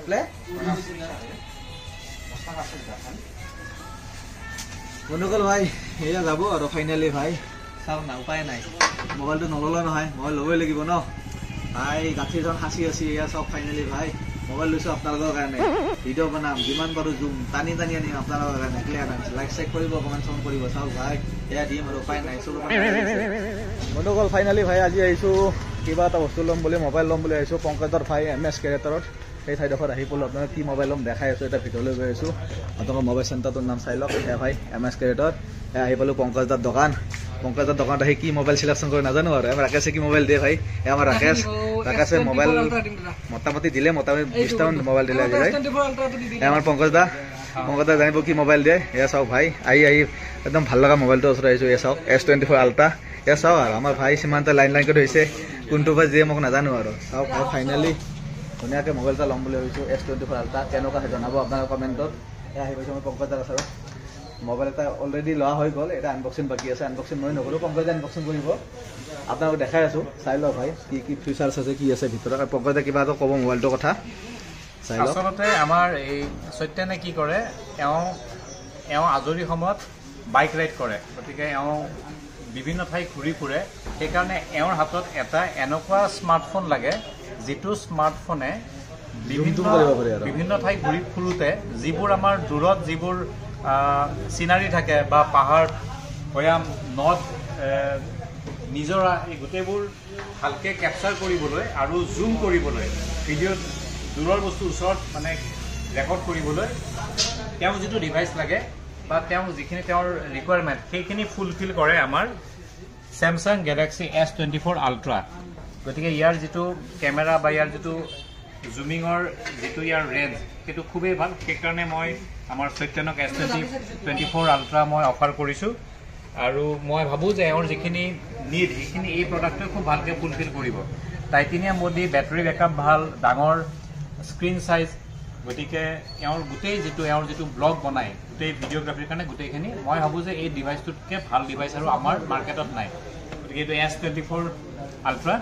play বন্ধুসকল ভাই এয়া যাব আৰু ফাইনালি ভাই চাওক না উপায় নাই মোবাইলটো নল'লে নহয় মোবাইল ল'বই লাগিব ন ভাই গাঁঠিজন সাঁচি এয়া চাওক ফাইনালি ভাই মোবাইল লৈছোঁ আপোনালোকৰ কাৰণে ভিডিঅ' বনাম যিমান পাৰোঁ জুম টানি আনিম আপোনালোকৰ কাৰণে ক্লিয়াৰেঞ্চ লাইক চেক কৰিব কমেণ্ট চমেণ্ট কৰিব চাওক ভাই এয়া দিম আৰু উপায় নাই চলো বন্ধুসকল ফাইনালি ভাই আজি আহিছোঁ কিবা এটা বস্তু ল'ম বুলি মোবাইল ল'ম বুলি আহিছোঁ পংকজৰ ভাই MS কেৰেক্টাৰত সেই ঠাইডোখৰত আহি পলোঁ আপোনালোকে কি মোবাইল ল'ম দেখাই আছোঁ এটা ভিডিঅ'লৈ গৈ আছোঁ আপোনালোকৰ মোবাইল চেণ্টাৰটোৰ নাম চাই লওক এয়া ভাই MS কেৰেক্টাৰত আহি পালোঁ পংকজদাৰ দোকানত আহি কি মোবাইল চিলেকশ্যন কৰি নাজানো আৰু ৰাকেশে কি মোবাইল দিয়ে ভাই আমাৰ ৰাকেশে মোবাইল মোটামুটি দিলে মোটামুটি 20টামান মোবাইল দিলে আজি ভাই আমাৰ পংকজদা জানিব কি মোবাইল দিয়ে এয়া চাওক ভাই আহি একদম ভাল লগা মোবাইলটো ওচৰত আহিছোঁ এয়া চাওক S24 Ultra এয়া চাওক আৰু আমাৰ ভাই সীমান্ত লাইন কৰি হৈছে কোনটো বা যিয়ে মোক নাজানো আৰু চাওক ভাই ফাইনেলি ধুনীয়াকৈ মোবাইল এটা ল'ম বুলি ভাবিছোঁ S24 Ultra কেনেকুৱা হয় জনাব আপোনালোকৰ কমেণ্টত এয়া আহি পাইছোঁ মই পংকজদাৰ ওচৰত মোবাইল এটা অলৰেডি লোৱা হৈ গ'ল এটা আনবক্সিং বাকী আছে আনবক্সিং মই নকৰোঁ পংকজে আনবক্সিং কৰিব আপোনালোকক দেখাই আছোঁ চাই লওক ভাই কি ফিচাৰ্ছ আছে কি আছে ভিতৰত আৰু পংকজে কিবা এটা ক'ব মোবাইলটোৰ কথা চাই লওক আচলতে আমাৰ এই সত্যনে কি কৰে এওঁ আজৰি সময়ত বাইক ৰাইড কৰে গতিকে এওঁ বিভিন্ন ঠাই ঘূৰি ফুৰে সেইকাৰণে এওঁৰ হাতত এটা এনেকুৱা স্মাৰ্টফোন লাগে যিটো স্মাৰ্টফোনে বিভিন্ন ঠাই ঘূৰি ফুৰোতে যিবোৰ আমাৰ দূৰত যিবোৰ চিনাৰী থাকে বা পাহাৰ ভৈয়াম নদ নিজৰা এই গোটেইবোৰ ভালকৈ কেপচাৰ কৰিবলৈ আৰু জুম কৰিবলৈ ভিডিঅ'ত দূৰৰ বস্তু ওচৰত মানে ৰেকৰ্ড কৰিবলৈ তেওঁ যিটো ডিভাইচ লাগে বা তেওঁ যিখিনি তেওঁৰ ৰিকুৱাৰমেণ্ট সেইখিনি ফুলফিল কৰে আমাৰ Samsung Galaxy S24 Ultra গতিকে ইয়াৰ যিটো কেমেৰা বা ইয়াৰ যিটো জুমিঙৰ যিটো ইয়াৰ ৰেঞ্জ সেইটো খুবেই ভাল সেইকাৰণে মই আমাৰ সত্যনক S24 Ultra মই অফাৰ কৰিছোঁ আৰু মই ভাবোঁ যে এওঁৰ যিখিনি নিড সেইখিনি এই প্ৰডাক্টটোৱে খুব ভালকৈ ফুলফিল কৰিব টাইটেনিয়াম বডি বেটাৰী বেকআপ ভাল ডাঙৰ স্ক্ৰীন চাইজ গতিকে এওঁৰ যিটো ব্লগ বনায় গোটেই ভিডিঅ'গ্ৰাফিৰ কাৰণে গোটেইখিনি মই ভাবোঁ যে এই ডিভাইচটোতকৈ ভাল ডিভাইচ আৰু আমাৰ মাৰ্কেটত নাই গতিকে এইটো S24 Ultra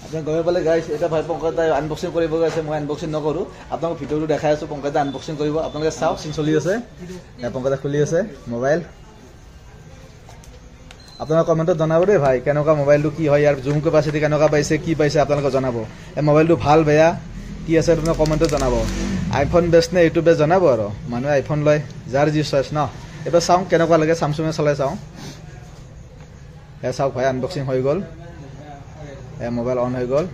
আপুনি গৈ পালে গাইছ এটা ভাই পংকজদাই আনবক্সিং কৰিব গৈছে মই আনবক্সিং নকৰোঁ আপোনালোক ভিডিঅ'টো দেখাই আছোঁ পংকজদাই আনবক্সিং কৰিব আপোনালোকে চাওক চিন চলি আছে পংকজদাই খুলি আছে মোবাইল আপোনালোকে কমেণ্টত জনাব দেই ভাই কেনেকুৱা মোবাইলটো কি হয় ইয়াৰ জুম কেপাচিটি কেনেকুৱা পাইছে কি পাইছে আপোনালোকে জনাব এই মোবাইলটো ভাল বেয়া কি আছে আপোনালোকে কমেণ্টত জনাব আইফোন বেষ্ট নে এইটো বেষ্ট জনাব আৰু মানুহে আইফোন লয় যাৰ যি চইচ ন এইটো চাওঁ কেনেকুৱা লাগে চামচুঙে চলাই চাওঁ এয়া চাওক ভাই আনবক্সিং হৈ গ'ল মোবাইল অন হৈ গ'ল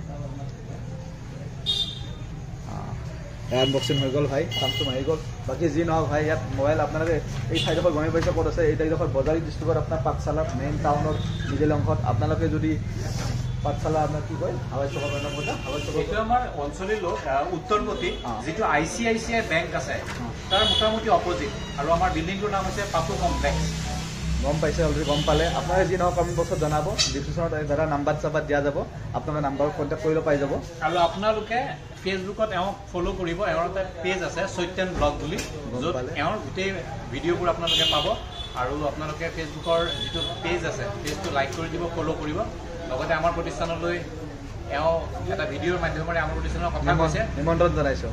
আনবক্সিং হৈ গ'ল ভাই চামচুং আহি গ'ল বাকী যি নহওক ভাই ইয়াত মোবাইল আপোনালোকে এই ঠাইডোখৰ গমে পাইছে ক'ত আছে এই ঠাইডোখৰ বজাৰী ডিষ্ট্ৰিক্টত আপোনাৰ পাঠশালা মেইন টাউনৰ মিডিল অংশত আপোনালোকে যদি পাঠশালা আপোনাৰ কি কয় হাৱাই চকৰ এইটো আমাৰ অঞ্চলৰ উত্তৰপতি যিটো ICICI বেংক আছে তাৰ মোটামুটি অপজিট আৰু আমাৰ বিল্ডিংটোৰ নাম হৈছে পাপু কমপ্লেক্স গম পাইছে অলৰেডি গম পালে আপোনালোকে যি নহওক কমেণ্ট বক্সত জনাব ডিছক্ৰিপশ্যনত দাদা নাম্বাৰ চাম্বাৰ দিয়া যাব আপোনালোকে নাম্বাৰত কণ্টেক্ট কৰিলে পাই যাব আৰু আপোনালোকে ফেচবুকত এওঁক ফ'ল' কৰিব এওঁৰ এটা পেজ আছে সত্যন ব্লগ বুলি য'ত এওঁৰ গোটেই ভিডিঅ'বোৰ আপোনালোকে পাব আৰু আপোনালোকে ফেচবুকৰ যিটো পেজ আছে পেজটো লাইক কৰি দিব ফ'ল' কৰিব লগতে আমাৰ প্ৰতিষ্ঠানলৈ এওঁ এটা ভিডিঅ'ৰ মাধ্যমেৰে আমাৰ প্ৰতিষ্ঠানৰ কথা কৈছে নিমন্ত্ৰণ জনাইছোঁ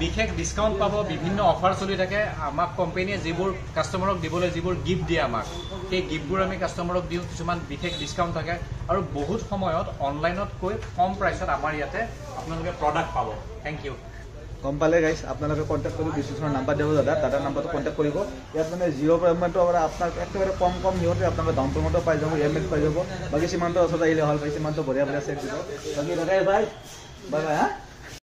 বিশেষ ডিছকাউণ্ট পাব বিভিন্ন অফাৰ চলি থাকে আমাক কোম্পানীয়ে যিবোৰ কাষ্টমাৰক দিবলৈ যিবোৰ গিফ্ট দিয়ে আমাক সেই গিফ্টবোৰ আমি কাষ্টমাৰক দিওঁ কিছুমান বিশেষ ডিছকাউণ্ট থাকে আৰু বহুত সময়ত অনলাইনতকৈ কম প্ৰাইচত আমাৰ ইয়াতে আপোনালোকে প্ৰডাক্ট পাব থেংক ইউ গম পালে গাইছ আপোনালোকে কণ্টেক্ট কৰি ডিছক্ৰিপশ্যনত নাম্বাৰ দিব দাদাৰ নাম্বাৰটো কণ্টেক্ট কৰিব ইয়াত মানে জিৰ' পে'মেণ্টৰ পৰা আপোনাক একেবাৰে কম সিহঁতে আপোনালোকে ডাউন পে'মেণ্টো পাই যাব EMI পাই যাব বাকী সীমান্ত ওচৰত আহিলে হ'ল ভাই সীমান্ত বঢ়িয়া চেক দিব বাকী দাদাই ভাই বাই বাই হা